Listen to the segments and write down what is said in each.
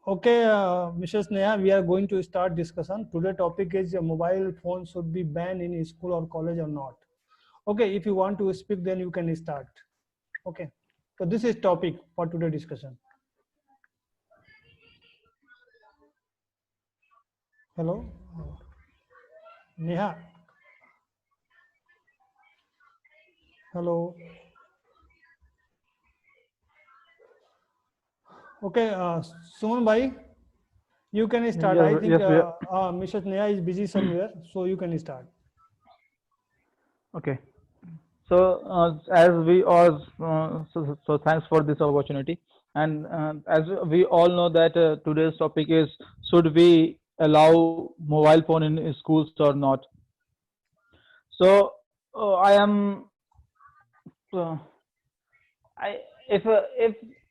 Okay, Mrs. Neha, we are going to start discussion. Today topic is mobile phone should be banned in school or college or not. Okay, if you want to speak, then you can start. Okay, so this is topic for today discussion. Hello, Neha. Hello. Okay, Suman bhai, you can start. Yes, I think yes, we are. Mrs. Neha is busy somewhere, so you can start. Okay. So, as we all, so thanks for this opportunity. And as we all know that today's topic is, should we allow mobile phone in schools or not? So, I am, uh, I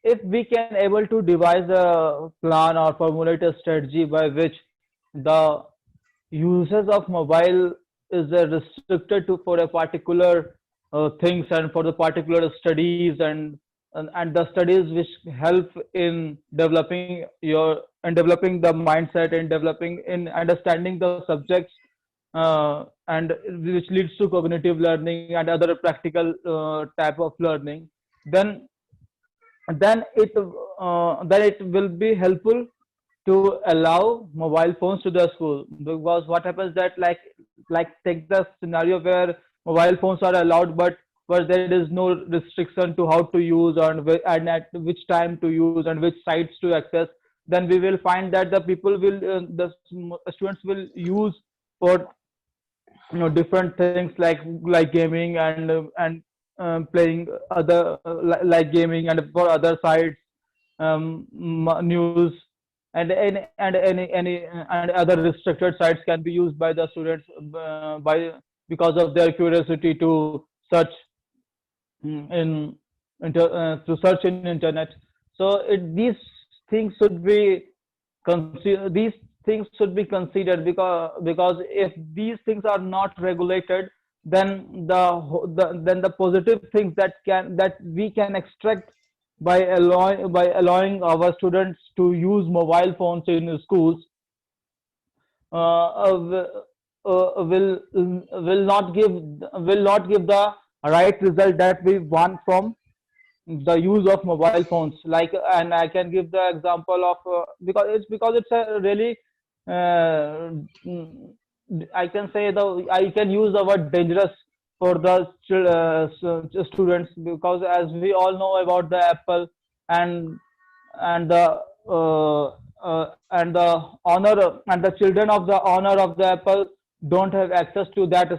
if we can able to devise a plan or formulate a strategy by which the usage of mobile is restricted to for a particular things and for the particular studies and the studies which help in developing your and developing the mindset and developing in understanding the subjects and which leads to cognitive learning and other practical type of learning, then then it will be helpful to allow mobile phones to the school. Because what happens that like take the scenario where mobile phones are allowed but there is no restriction to how to use and at which time to use and which sites to access, then we will find that the people will students will use for different things like gaming and playing other like gaming and for other sites, news and other restricted sites can be used by the students by because of their curiosity to search in to search in internet. So these things should be these things should be considered because if these things are not regulated, then then the positive things that we can extract by allowing our students to use mobile phones in schools will not give the right result that we want from the use of mobile phones. Like, and I can give the example of because it's a really uh, mm, I can say I can use the word dangerous for the students, because as we all know about the Apple and and the and the honor and the children of the honor of the Apple don't have access to that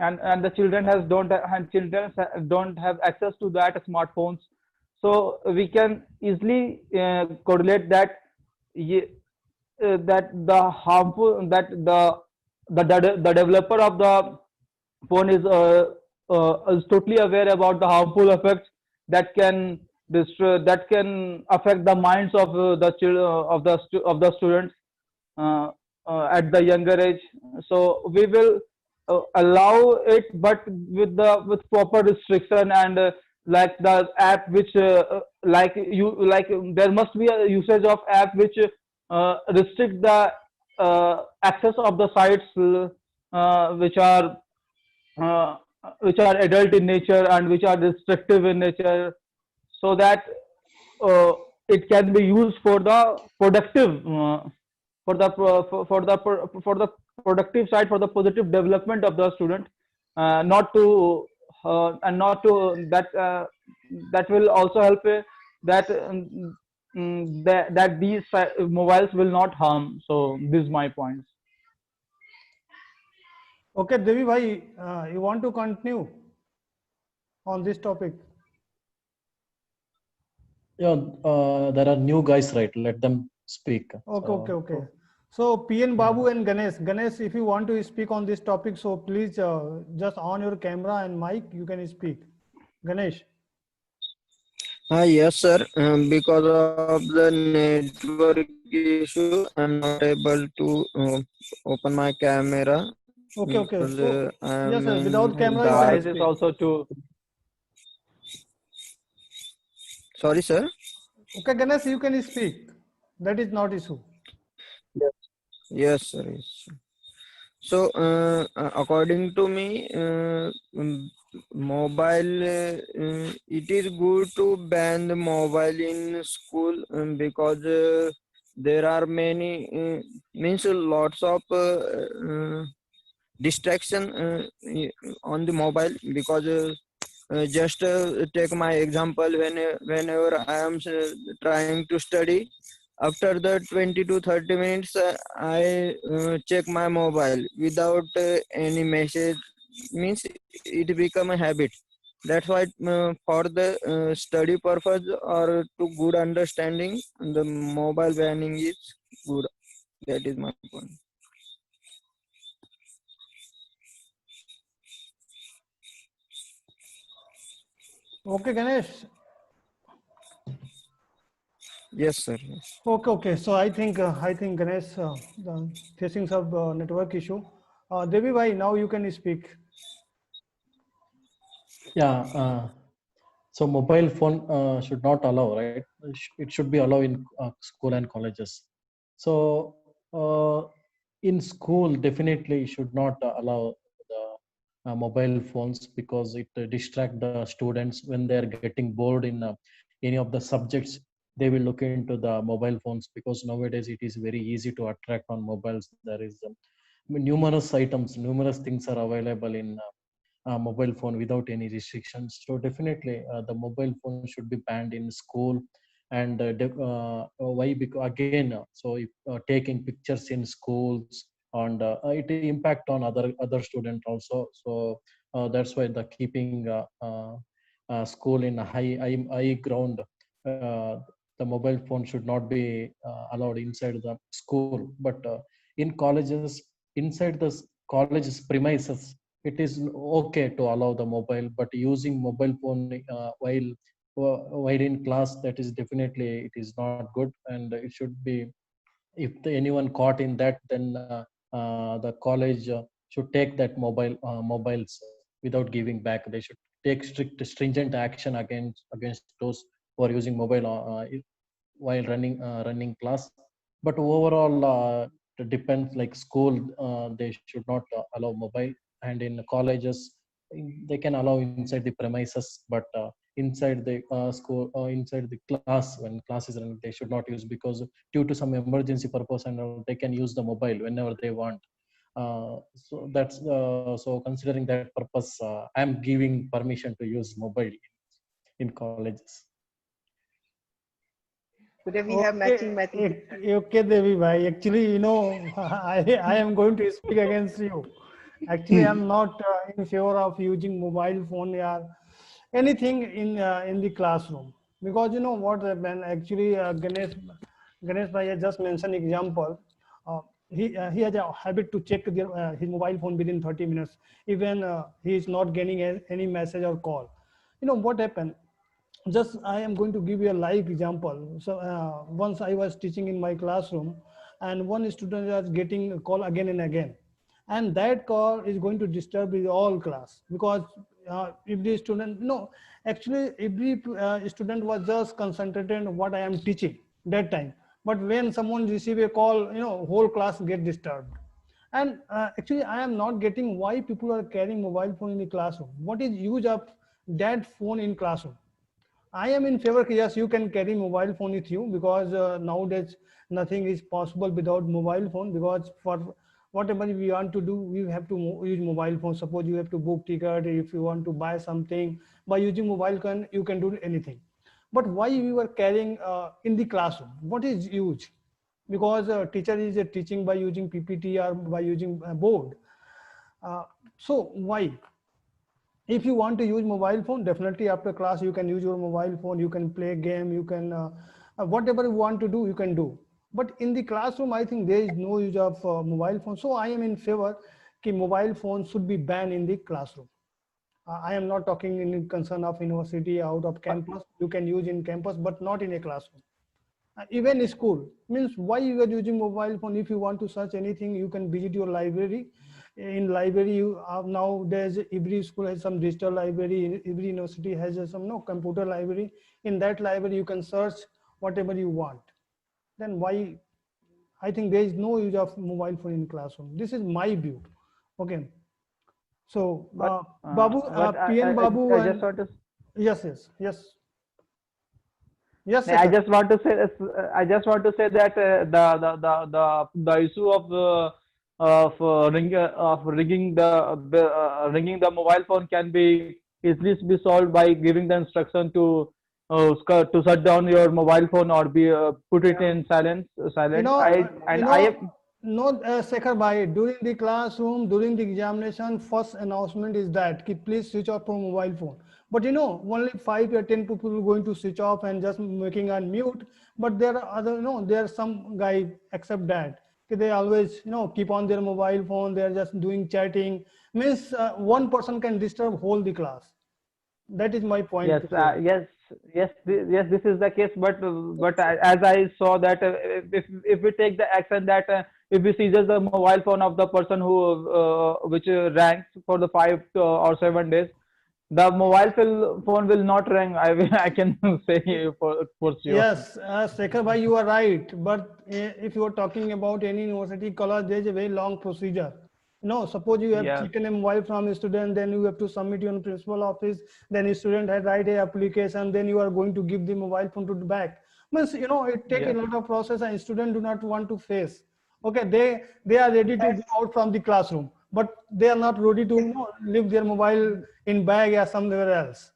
and the children has don't and children don't have access to that smartphones. So we can easily correlate that that the harmful that the developer of the phone is totally aware about the harmful effects that can destroy that can affect the minds of of the students uh, at the younger age. So we will allow it, but with proper restriction and like the app which there must be a usage of app which restrict the access of the sites uh, which are adult in nature and which are restrictive in nature, so that uh, it can be used for the productive for the productive side, for the positive development of the student, not to and not to that will also help that that these mobiles will not harm. So this is my points. Okay, Devi bhai, you want to continue on this topic? Yeah, there are new guys, right? Let them speak. Okay, okay, okay. So PN Yeah. Babu and Ganesh, if you want to speak on this topic, so please just on your camera and mic, you can speak. Ganesh. Yes, sir. Because of the network issue, I'm not able to open my camera. Okay, okay. because So, yes, I'm sir. Without His camera, you can size dark. is speak. also too. Sorry, sir. Okay, Ganesh, you can speak. That is not issue. Yes. Yes, sir. Yes. So, according to me, mobile, it is good to ban the mobile in school because there are many, means lots of distraction on the mobile because just take my example whenever I am trying to study after the 20 to 30 minutes I check my mobile without any message means it become a habit. That's why for the study purpose or to good understanding the mobile banning is good. That is my point. Okay, Ganesh. Yes, sir. Yes. Okay, okay. So I think Ganesh facing some network issue. Devi bhai, now you can speak. Yeah. So mobile phone should not allow, right? It should be allowed in school and colleges. So in school, definitely should not allow the mobile phones because it distract the students when they are getting bored in any of the subjects. They will look into the mobile phones because nowadays it is very easy to attract on mobiles. There is numerous items, numerous things are available in mobile phone without any restrictions. So definitely the mobile phone should be banned in school. And why? Because again, so if taking pictures in schools and it impact on other student also. So that's why the keeping school in a high ground. Uh, the mobile phone should not be allowed inside the school, but in colleges, inside the college's premises, it is okay to allow the mobile, but using mobile phone while in class, that is definitely it is not good. And it should be, if anyone caught in that, then the college should take that mobiles without giving back. They should take stringent action against those who are using mobile while running class. But overall, it depends. Like school, they should not allow mobile, and in colleges, they can allow inside the premises, but inside the school, inside the class, when class is running, they should not use, because due to some emergency purpose and all, they can use the mobile whenever they want. So that's so considering that purpose, I'm giving permission to use mobile in colleges. Today we have Okay, matching. okay, Devi bhai. Actually, I am going to speak against you. Actually, I'm not in favor of using mobile phone or anything in the classroom, because you know what happened. Actually, Ganesh bhai has just mentioned example. He has a habit to check his mobile phone within 30 minutes, even he is not getting any message or call. You know what happened? Just I am going to give you a live example. So once I was teaching in my classroom, and one student was getting a call again and again, and that call is going to disturb the all class, because if the student, no, actually every student was just concentrated on what I am teaching that time. But when someone receive a call, whole class get disturbed. And actually I am not getting why people are carrying mobile phone in the classroom. What is use of that phone in classroom? I am in favor. Yes, you can carry mobile phone with you, because nowadays nothing is possible without mobile phone. Because for whatever we want to do, we have to use mobile phone. Suppose you have to book ticket, if you want to buy something by using mobile phone, you can do anything. But why we were carrying in the classroom? What is use? Because teacher is teaching by using PPT or by using board. Uh, so why? If you want to use mobile phone, definitely after class you can use your mobile phone, you can play game, you can whatever you want to do, you can do. But in the classroom, I think there is no use of mobile phone. So I am in favor that mobile phone should be banned in the classroom. I am not talking in concern of university, out of campus you can use in campus, but not in a classroom. Even school, means why you are using mobile phone? If you want to search anything, you can visit your library. in library, you have nowadays every school has some digital library, every university has some no computer library. In that library you can search whatever you want. Then why, I think there is no use of mobile phone in classroom. This is my view. Okay. So But Babu, but PN Babu, I and just want to yes, yes, yes, yes, I Shekhar. just want to say I just want to say that the issue of ringing the mobile phone can be easily be solved by giving the instruction to to shut down your mobile phone or be put it Yeah. in You silent. know, I and I am no, Shekhar bhai, during the classroom, during the examination, first announcement is that ki please switch off from mobile phone. But you know, only 5 or 10 people are going to switch off and just making unmute. But there are other, there are some guy accept that. Ki they always, keep on their mobile phone. They are just doing chatting. Means one person can disturb whole the class. That is my point yes, to say. yes. This is the case. But as I saw that if we take the action that if we seizes the mobile phone of the person who which ranks for the 5 or 7 days, the phone will not ring. I can say for sure. Yes, Shekhar bhai, you are right. But if you are talking about any university college, there is a very long procedure. Suppose you have Yes, taken a mobile from a student, then you have to submit in principal office. Then a student had write a application. Then you are going to give the mobile phone to the back. Means it take a yes. lot of process, and student do not want to face. Okay, they are ready to go That's out from the classroom, but they are not ready to leave their mobile in bag or somewhere else.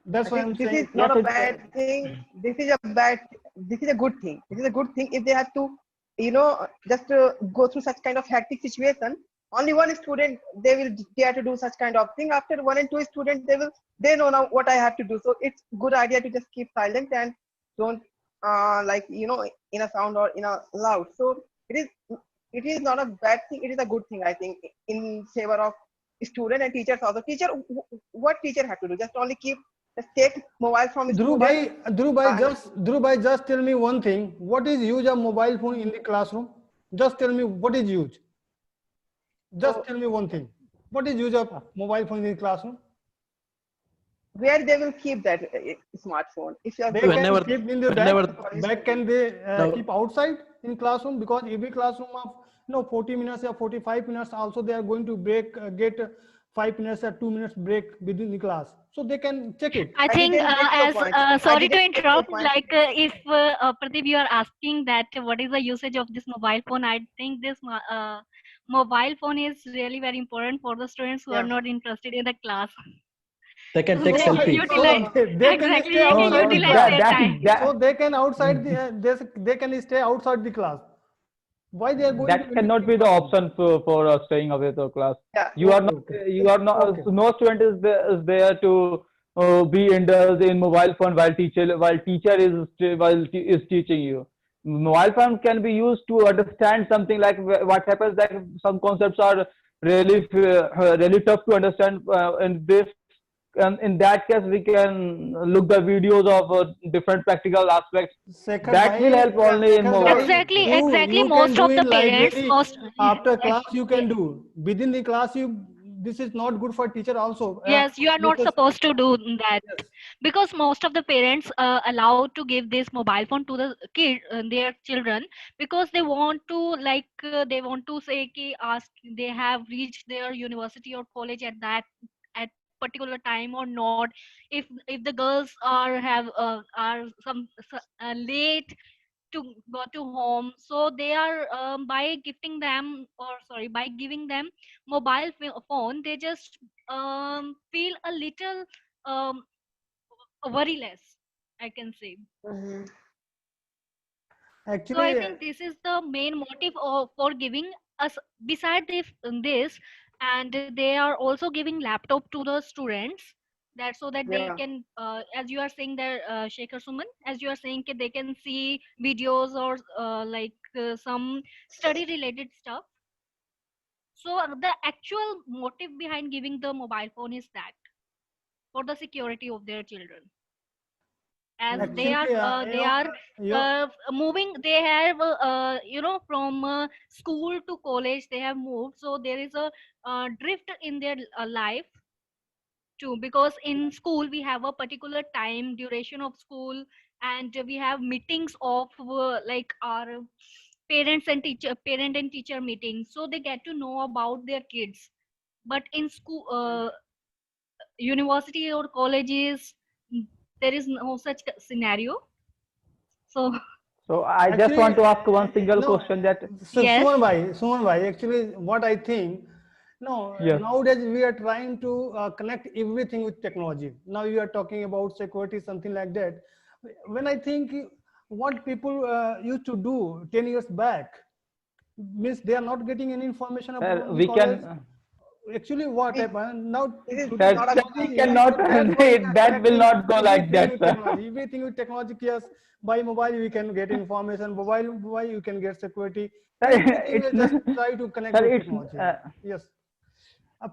That's I why think I'm this is saying. Yes, not a it, bad thing. This is a bad. This is a good thing. This is a good thing if they have to, just go through such kind of hectic situation. Only one student they will dare to do such kind of thing. After one and two students, they know now what I have to do. So it's good idea to just keep silent and don't like in a sound or in a loud. So it is not a bad thing. It is a good thing, I think, in favor of student and teachers also. What teacher have to do? Just only just take mobile from student. And Dhruv bhai, just tell me one thing. What is use of mobile phone in the classroom? Just tell me what is use. Just so tell me one thing. What is use of mobile phone in the classroom? where they will keep that smartphone? If you are They going can to whenever keep in the back. whenever college Back study, can they the keep outside in classroom? Because every classroom of 40 minutes or 45 minutes also they are going to break get 5 minutes or 2 minutes break within the class. So they can check it. I I think didn't get your as point. I sorry to didn't get your interrupt. point. Like if Pradeep, you are asking that what is the usage of this mobile phone? I think this mobile phone is really very important for the students who are Yeah. not interested in the class. they can So take they So, can selfie. so utilize So they can exactly. stay They No, can outside no, the utilize class. their time. So they can outside the they can stay outside the class. Why they are going to that cannot in be the classroom? option for staying away the class. yeah, Okay, okay, You are not. okay. No student is there to be indulged in mobile phone while teacher is teaching you. Mobile phone can be used to understand something like what happens that some concepts are really tough to understand. And in that case, we can look the videos of different practical aspects. Shekhar That will bhai, help only in Shekhar mobile. bhai, Exactly, exactly. you can Most do of the in parents, library most after class. You yeah, can do within the class. This is not good for teacher also. yes, you are not Because supposed to do that yes, because most of the parents allow to give this mobile phone to the kid, their children, because they want to they want to say ki ask they have reached their university or college at that at particular time or not. If the girls are late to go to home, so they are by gifting them, or sorry, by giving them phone, they just feel a little um, worry less, I can say. mhm. So I actually, think this is the main motive for giving us. Beside this, and they are also giving laptop to the students, that so that they Yeah. can, as you are saying there, Shekhar Suman, as you are saying, they can see videos or some study related stuff. So the actual motive behind giving the mobile phone is that for the security of their children. as Actually, they are you moving. They have from school to college they have moved, so there is a drift in their life too, because in school we have a particular time duration of school, and we have meetings of like our parent and teacher meetings, so they get to know about their kids. But in school, university or colleges, there is no such scenario. So So I just actually want to ask one single no. question that So yes, Suman bhai, actually, what I think, no, yes, nowadays we are trying to connect everything with technology. Now you are talking about security, something like that. When I think what people used to do 10 years back, means they are not getting any information sir, from the we college. can, Actually, what This happened now? this is Today sir, not a sir, good we technology thing. Yeah. cannot, everything. That's why we are that will connecting not go like everything that, with sir. technology. Everything with technology. Yes, by mobile we can get information. Mobile you can get security. Sir, Everything it's we just try to connect sir, with it's technology. Yes.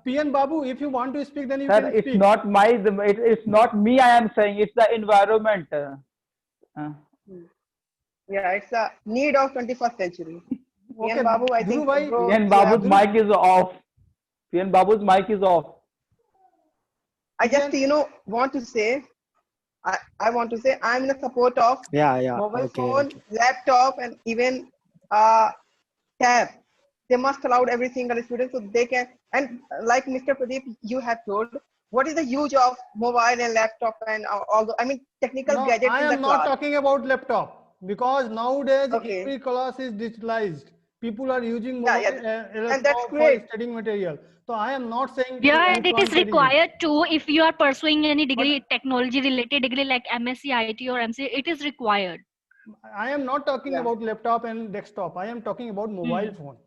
PN Babu, if you want to speak, then you sir, can it's speak. not it's not me. I am saying it's the environment. Uh, Hmm. Yeah, it's a need of 21st century. Okay, PM Babu, I Dhruv think, bhai, bro, PN you have. Babu's Dhruv, mic is off. PN Babu's mic is off. I just, PN, want to say, I want to say I'm in the support of Yeah, mobile okay, phone, okay. laptop, and even uh, tab. They must allow every single student so they can. And like Mr. Pradeep, you have told, what is the use of mobile and laptop and all the, I mean, technical no, gadgets I in the am not class? talking about laptop because nowadays Okay, every class is digitalized. People are using yeah, mobile yeah, and that's for great. studying material. So I am not saying it is yeah, and it is unplanted use. required too. If you are pursuing any But degree, technology related degree like MSc, IT, or MCA, it is required. I am not talking Yeah, about laptop and desktop. I am talking about mobile Hmm. phone.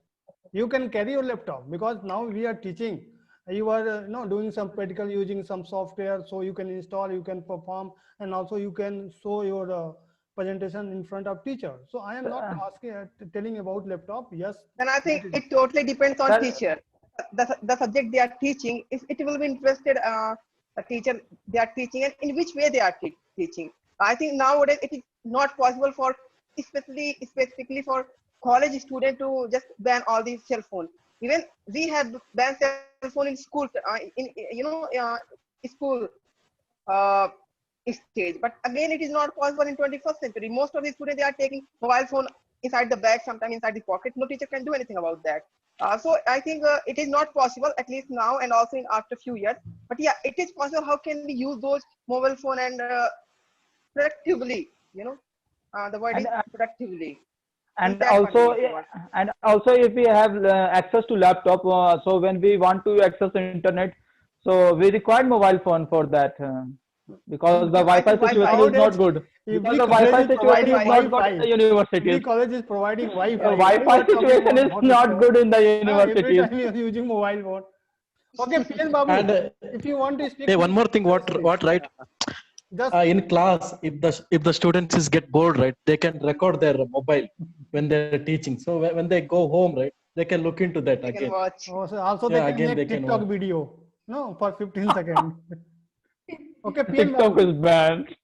You can carry your laptop because now we are teaching. You are doing some practical using some software, so you can install, you can perform, and also you can show your presentation in front of teacher. So I am not Uh, asking telling about laptop. Yes, then I that think is it totally depends on sir, teacher. The subject they are teaching, if it will be interested, the teacher they are teaching, and in which way they are teaching. I think nowadays it is not possible for, specifically for college student to just ban all these cell phone. Even we have banned cell phone in school, school uh, stage. But again, it is not possible in 21st century. Most of the students they are taking mobile phone inside the bag, sometimes inside the pocket. No teacher can do anything about that. So I think it is not possible, at least now and also in after few years. But yeah, it is possible. How can we use those mobile phone and productively? The word is and productively. In and that also particular one. and also if we have access to laptop, so when we want to access the internet, so we require mobile phone for that, because the I Wi-Fi think situation Wi-Fi. is not nowadays good, because every the college Wi-Fi is situation is providing Wi-Fi. not good in Wi-Fi. the universities. Every college is providing Wi-Fi. Why you Wi-Fi are talking situation about is not hotspot? good in the Every universities. time you are using mobile phone. Okay, PN Babu, And if you want to speak, hey, one please more thing, speak. what right? Just In class, if the students is get bored, right, they can record their mobile when they're teaching. So when they go home, right, they can look into that They can again. watch. also they Yeah, can again they make can TikTok watch. video, no, for 15 seconds. Okay, PN TikTok Babu. is banned.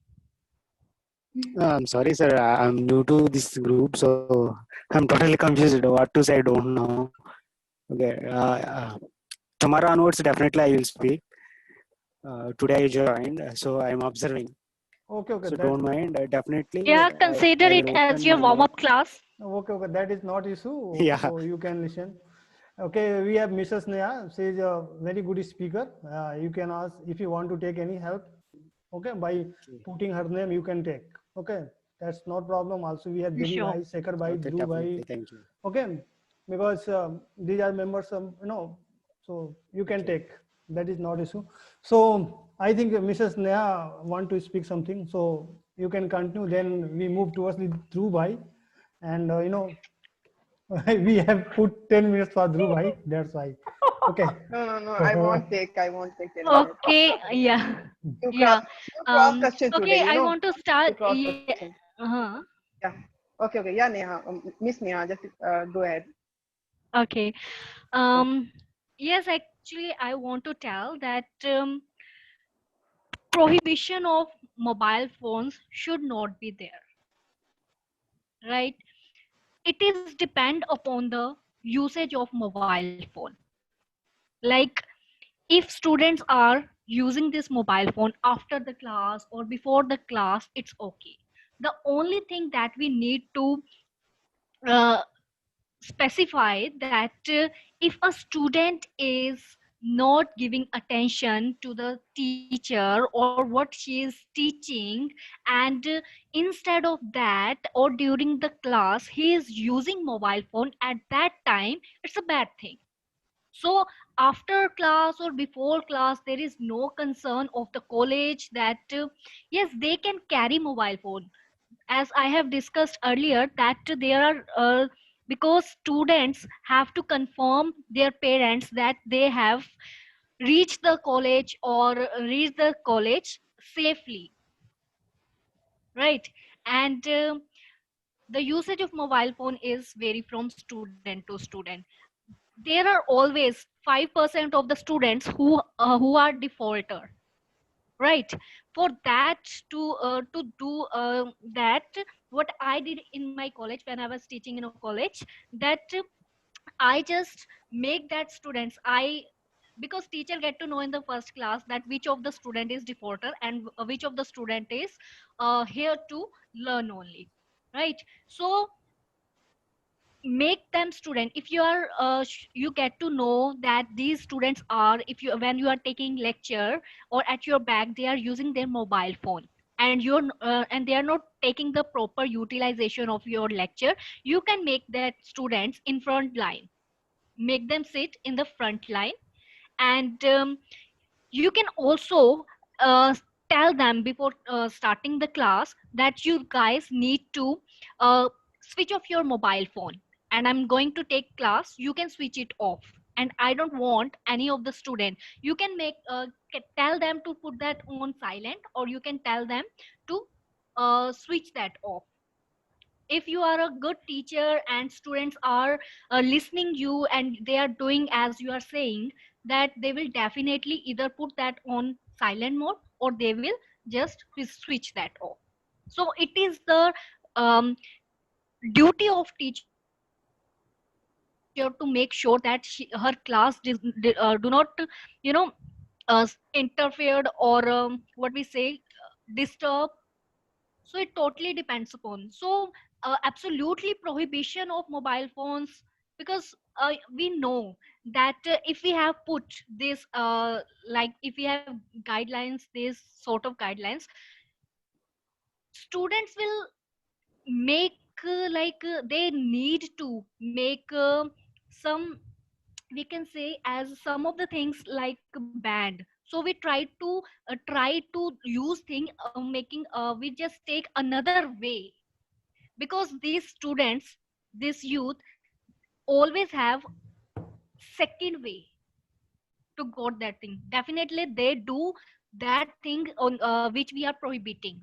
I'm sorry, sir. I'm new to this group, so I'm totally confused. What to say, I don't know. Okay. Tomorrow onwards, definitely I will speak. Today I joined, so I'm observing. Okay, So that don't mind. Definitely, Yeah, consider I it will as open your my warm mouth. up class. okay, that is not issue. Yeah. So you can listen. Okay, we have Mrs. Neha. She is a very good speaker. You can ask if you want to take any help. Okay, by Okay. putting her name, you can take. Okay, that's not problem. Also, we have Devi Sure. Bhai, Shekhar Bhai, Okay. Dhruv Definitely. Bhai. Thank you. Okay, because these are members, so you can Okay. take. That is not issue. So I think Mrs. Neha want to speak something. So you can continue. Then we move towards the Dhruv Bhai, and we have put 10 minutes for Dhruv Bhai. That's why. Okay. No. I won't take. I won't take 10 minutes. Okay, yeah, You cross, yeah. you cross question Okay, today. I want to You start. cross Yeah, question. uh-huh. Yeah. Okay. Yeah, Neha. Miss Neha, just go ahead. Okay. Yeah. Yes, actually, I want to tell that prohibition of mobile phones should not be there, right? It is depend upon the usage of mobile phone. Like if students are using this mobile phone after the class or before the class, it's okay. The only thing that we need to uh, specify that if a student is not giving attention to the teacher or what she is teaching, and instead of that or during the class he is using mobile phone, at that time it's a bad thing. So after class or before class there is no concern of the college that yes, they can carry mobile phone. As I have discussed earlier that there are because students have to confirm their parents that they have reached the college or reached the college safely, right? And the usage of mobile phone is vary from student to student. There are always 5% of the students who are defaulter, right? For that to do that, what I did in my college when I was teaching in a college, that I just make that students, I because teacher get to know in the first class that which of the student is defaulter and which of the student is here to learn only, right? So make them student. If you are you get to know that these students are, if you when you are taking lecture or at your back they are using their mobile phone, and you're and they are not taking the proper utilization of your lecture, you can make that students in front line, make them sit in the front line. And you can also uh, tell them before starting the class that you guys need to uh, switch off your mobile phone, and I'm going to take class, you can switch it off, and I don't want any of the student. You can make tell them to put that on silent, or you can tell them to switch that off. If you are a good teacher and students are listening you and they are doing as you are saying, that they will definitely either put that on silent mode or they will just switch that off. So it is the um, duty of teacher to make sure that her class do not you know interfered or what we say disturb. So it totally depends upon. So absolutely prohibition of mobile phones, because we know that if we have put this like if we have guidelines, this sort of guidelines, students will make they need to make some, we can say as some of the things like banned. So we try to use thing making we just take another way, because these students, this youth always have second way to got that thing. Definitely they do that thing on which we are prohibiting.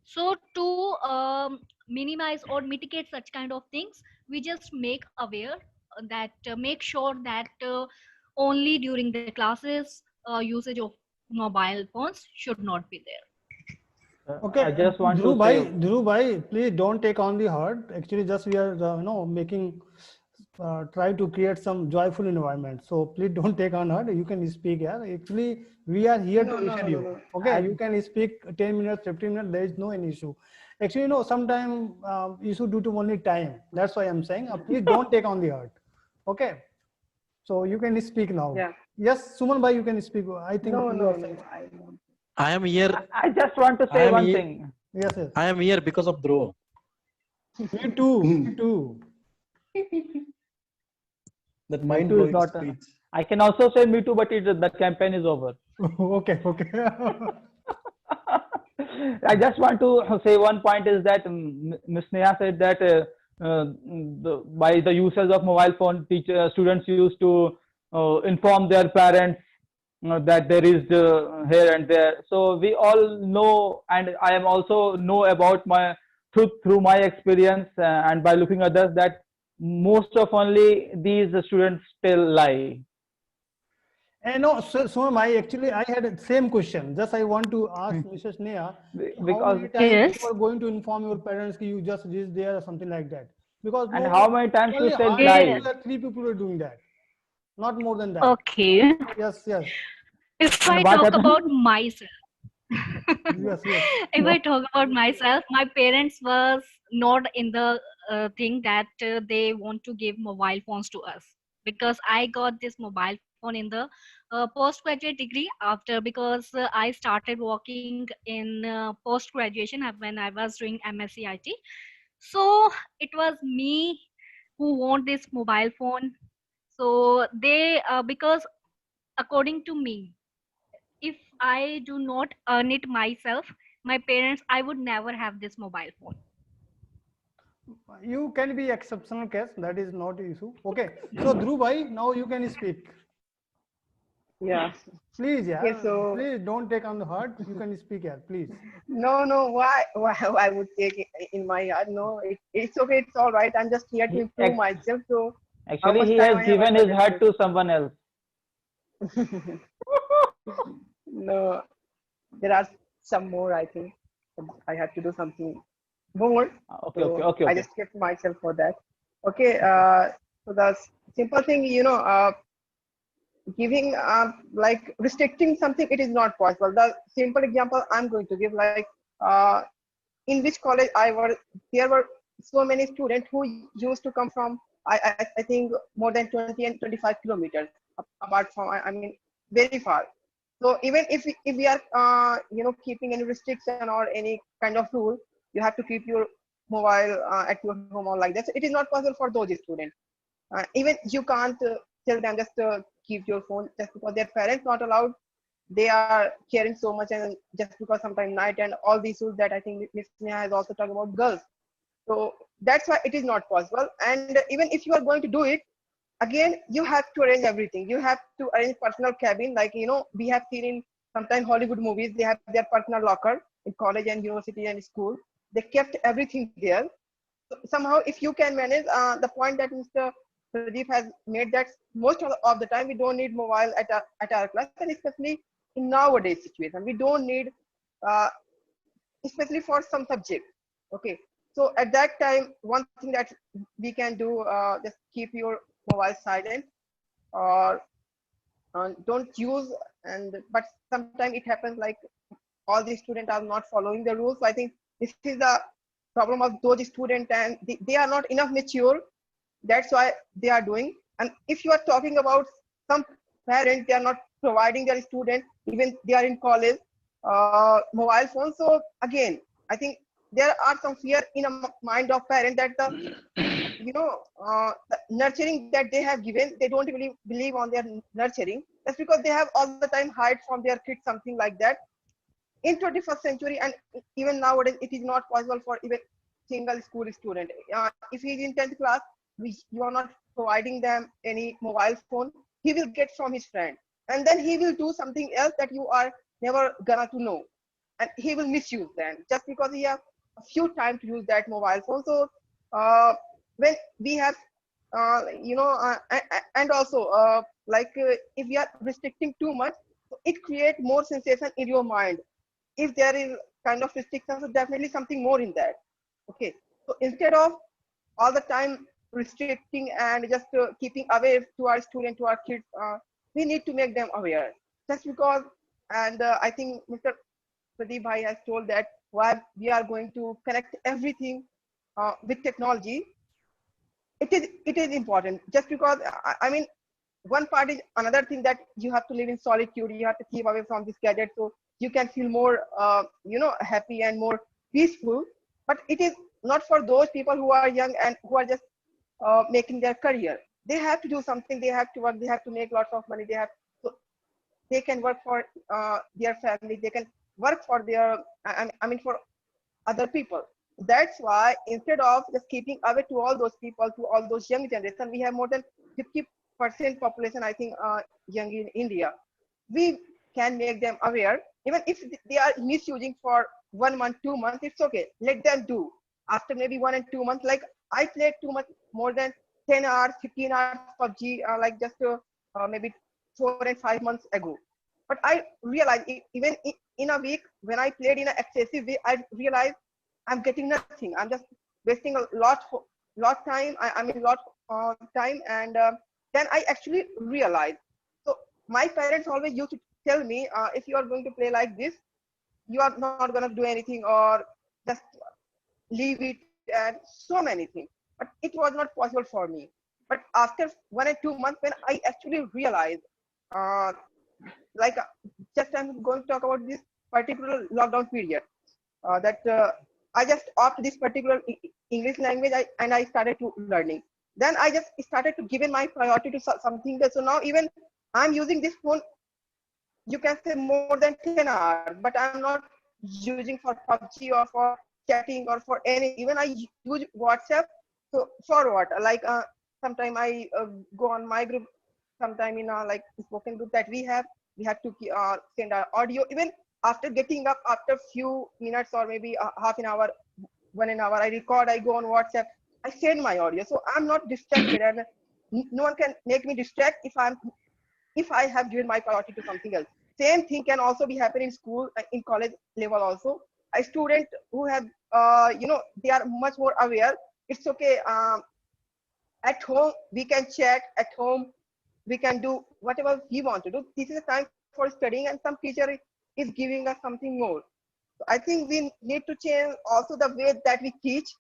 So to minimize or mitigate such kind of things, we just make aware that make sure that only during the classes usage of mobile phones should not be there. Okay, I just want to Dhruv bhai, please don't take on the hurt. Actually, just we are making try to create some joyful environment. So please don't take on hurt. You can speak. Yeah, actually we are here to listen you. Okay, you can speak 10 minutes, 15 minutes. There is no any issue. Actually, sometimes issue due to only time. That's why I'm saying. Please don't take on the hurt. Okay, so you can speak now. Yeah. Yes, Suman bhai, you can speak. I think No, you no, are no. saying. I am here. I just want to I say am one here. thing. Yes, yes. I am here because of Dhruv. Me too. Me too. That Me mind too is blowing not. speech. I can also say me too, but the campaign is over. Okay, okay. I just want to say one point is that Ms. Neha said that by the usage of mobile phone, students used to inform their parents that there is here and there. So we all know, and I am also know about my through my experience and by looking at others, that most of only these students still lie. And no, so I actually I had the same question. Just I want to ask Mrs. Neha, how Because many times Yes. you are going to inform your parents that you just reached there or something like that? Because and no, how many times you only tell hardly Yeah. lie? two or three people are doing that. Not more than that. Okay. Yes, yes, If And I what talk about happened? myself, yes, yes. if I talk about myself, my parents was not in the thing that they want to give mobile phones to us, because I got this mobile phone in the postgraduate degree after, because I started working in post graduation when I was doing MSc IT. So it was me who want this mobile phone. So they because according to me, if I do not earn it myself, my parents, I would never have this mobile phone. You can be exceptional case. That is not issue. Okay. So Dhruv bhai, now you can speak. Yeah. Please, Okay. yeah. So Please don't take on the heart. You can speak, yeah. Please. no. Why I would take it in my heart? No, it's okay. It's all right. I'm just here to He, improve myself. So how actually, much he time has I have, given I his will heart to someone else. just. No, there are some more. I think I have to do something more. Okay, okay, So okay, I okay. just kept myself for that. Okay. Okay. So the simple thing, giving like restricting something, it is not possible. The simple example I'm going to give, like uh, in which college I were, there were so many students who used to come from I think more than 20 and 25 kilometers apart from I mean very far. So even if we are keeping any restriction or any kind of rule, you have to keep your mobile at your home or like that. So it is not possible for those students. Even you can't tell them just keep your phone just because their parents not allowed. They are caring so much, and just because sometimes night and all these rules that I think Miss Neha has also talked about girls. So that's why it is not possible. And even if you are going to do it, again you have to arrange everything. You have to arrange personal cabin, like we have seen in sometimes Hollywood movies. They have their personal locker in college and university and school. They kept everything there. So somehow if you can manage the point that Mr. Pradeep has made, that most of the time we don't need mobile at our class, and especially in nowadays situation we don't need, uh, especially for some subject. Okay, so at that time one thing that we can do, just keep your mobile silent, or don't use. And but sometimes it happens like all these students are not following the rules. So I think this is the problem of those students, and they are not enough mature. That's why they are doing. And if you are talking about some parents, they are not providing their students, even they are in college, mobile phones. So again, I think there are some fear in a mind of parents that the nurturing that they have given, they don't really believe on their nurturing. That's because they have all the time hide from their kids something like that. In 21st century, and even nowadays, it is not possible for even single school student. If he is in 10th class, you are not providing them any mobile phone, he will get from his friend, and then he will do something else that you are never gonna to know, and he will misuse them just because he have a few time to use that mobile phone. So when we have and also if we are restricting too much, so it create more sensation in your mind. If there is kind of restrictions, so definitely something more in that. Okay, so instead of all the time restricting and just keeping away to our student, to our kids, we need to make them aware. Just because, and I think Mr. Pradeep Bhai has told that why we are going to connect everything with technology. It is important. Just because I mean, one part is another thing, that you have to live in solitude. You have to keep away from this gadget, so you can feel more happy and more peaceful. But it is not for those people who are young and who are just making their career. They have to do something. They have to work. They have to make lots of money. So they can work for their family. They can work for their I mean for other people. That's why instead of just keeping away to all those people, to all those young generation, we have more than 50% population, I think, young in India. We can make them aware. Even if they are misusing for 1 month, 2 months, it's okay. Let them do. After maybe 1 and 2 months, like I played too much, more than 10 hours, 15 hours PUBG, like just maybe 4 and 5 months ago. But I realized even in a week when I played in an excessive way, I realized I'm getting nothing. I'm just wasting a lot time. I mean lot time, and then I actually realized. So my parents always used to tell me, if you are going to play like this, you are not going to do anything, or just leave it, and so many things. But it was not possible for me. But after 1 and 2 months, when I actually realized, uh, like just I'm going to talk about this particular lockdown period, that I just opt this particular English language, and I started to learning. Then I just started to give my priority to something else. So now even I'm using this phone, you can say more than 10 hours, but I'm not using for PUBG or for chatting or for any. Even I use WhatsApp. So for what? Like sometime I go on my group, sometime in like spoken group that we have to send our audio. Even after getting up, after few minutes or maybe half an hour, 1 hour, I record, I go on WhatsApp, I send my audio. So I'm not distracted, and no one can make me distract if I have given my priority to something else. Same thing can also be happening in school, in college level also. A student who have, they are much more aware. It's okay. At home, we can chat. At home, we can do whatever we want to do. This is a time for studying, and some teacher is giving us something more. So I think we need to change also the way that we teach,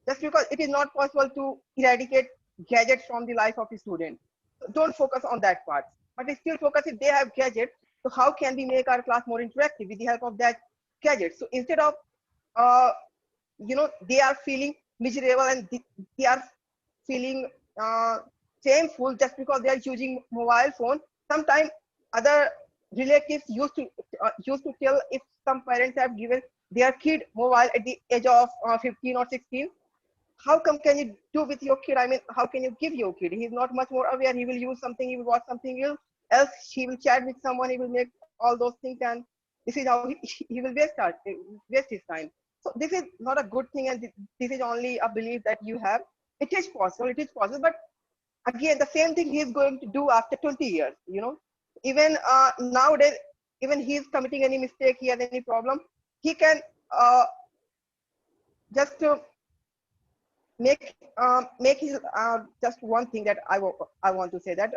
just because it is not possible to eradicate gadgets from the life of a student. So don't focus on that part. But we still focus if they have gadgets. So how can we make our class more interactive with the help of that gadget? So instead of, they are feeling miserable, and they are feeling shameful just because they are using mobile phone. Sometimes other relatives used to tell, if some parents have given their kid mobile at the age of 15 or 16, how come can you do with your kid? I mean, how can you give your kid? He's not much more aware. He will use something, he will watch something else, he will chat with someone, he will make all those things, and this is how he will waste his time. So this is not a good thing, and this is only a belief that you have. It is possible, but again, the same thing he is going to do after 20 years, Even nowadays, even he is committing any mistake, he has any problem, he can just make his just one thing that I want to say, that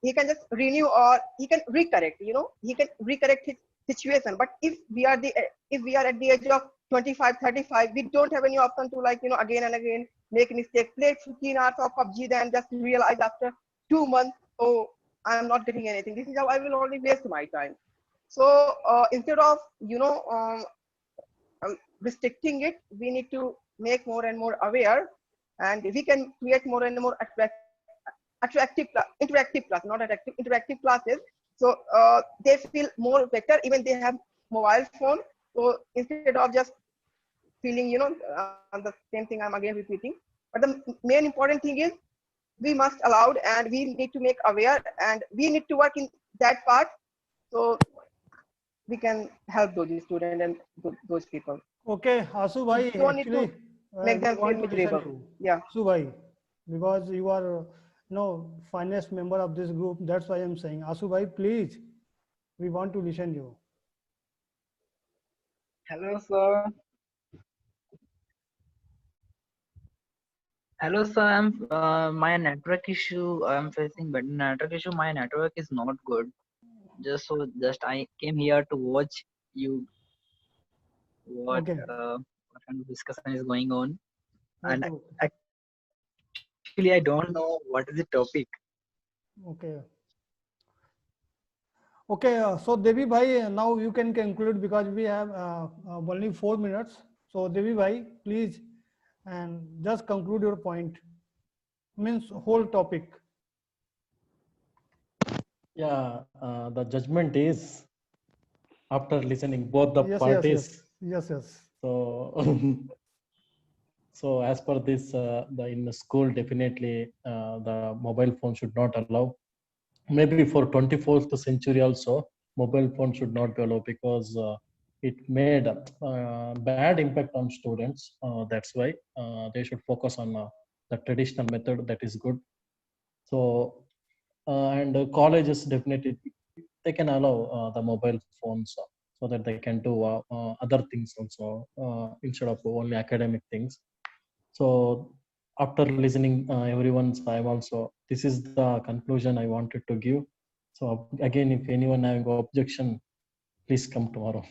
he can just renew, or he can recorrect, he can recorrect his situation. But if we are at the age of 25, 35, we don't have any option to, like, again and again make mistake, play 15 hours of PUBG, then just realize after 2 months, oh, I am not getting anything, this is how I will only waste my time. So instead of restricting it, we need to make more and more aware, and we can create more and more interactive class, not attractive, interactive classes. So they feel more better, even they have mobile phone. So instead of just feeling, the same thing I'm again repeating. But the main important thing is we must allow, and we need to make aware, and we need to work in that part, so we can help those students and those people. Okay, Asu We bhai, don't need to actually, make we them feel want to listen miserable. to Yeah. Asu bhai, because you are, finest member of this group. That's why I'm saying, Asu bhai, please, we want to listen you. Hello, sir. Hello, sir. My network issue. I'm facing but network issue. My network is not good. Just I came here to watch you. Okay, What kind of discussion is going on? And okay, actually, I don't know what is the topic. okay. Okay, so Devi bhai, now you can conclude because we have only 4 minutes. So Devi bhai, please, and just conclude your point. Means whole topic. Yeah, the judgment is after listening both the Yes, yes, yes, parties. yes, yes. So, so as per this, the in the school definitely the mobile phone should not allow. Maybe for 24th century also, mobile phone should not be allowed because it made bad impact on students. That's why they should focus on the traditional method that is good. So and colleges definitely they can allow the mobile phones so that they can do other things also instead of only academic things. So after listening everyone's, I'm also, this is the conclusion I wanted to give. So again, if anyone having objection, please come tomorrow.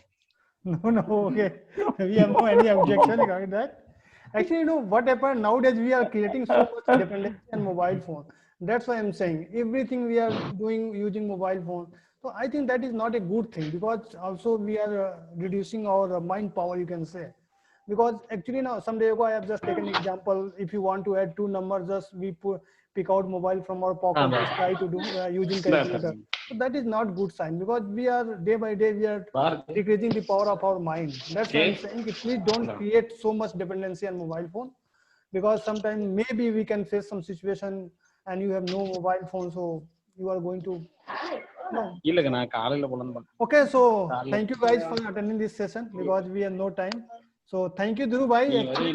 No, no, okay. We have no any objection regarding that. Actually, you know what happened nowadays? We are creating so much dependency on mobile phone. That's why I'm saying everything we are doing using mobile phone. So I think that is not a good thing, because also we are reducing our mind power, you can say. Because actually now some day ago I have just taken an example. If you want to add two numbers, just we pick out mobile from our pocket, just try to do using calculator. So that is not good sign, because we are day by day we are decreasing the power of our mind. That's why I'm saying please don't create so much dependency on mobile phone, because sometimes maybe we can face some situation and you have no mobile phone, so you are going to no. Okay, so thank you guys for attending this session, because we have no time. So thank you, Dhruv bhai. Actually,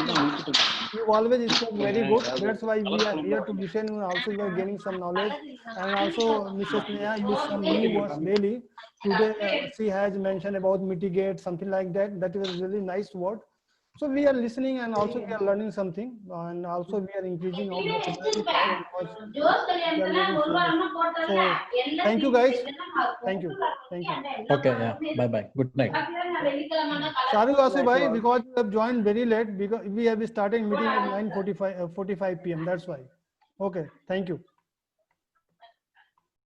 you always spoke very good. That's why we are here to listen. Also, you are gaining some knowledge, and also Mrs. Neha used some new words daily. Today, she has mentioned about mitigate, something like that. That was a really nice word. So we are listening, and also we are learning something, and also we are increasing our vocabulary power, because we are learning so much. So thank you guys. Thank you. Thank you. Okay, yeah, bye bye, good night. Sharu Asu bhai, because you have joined very late, because we have started meeting at 9:45 45 p.m. That's why. Okay, thank you.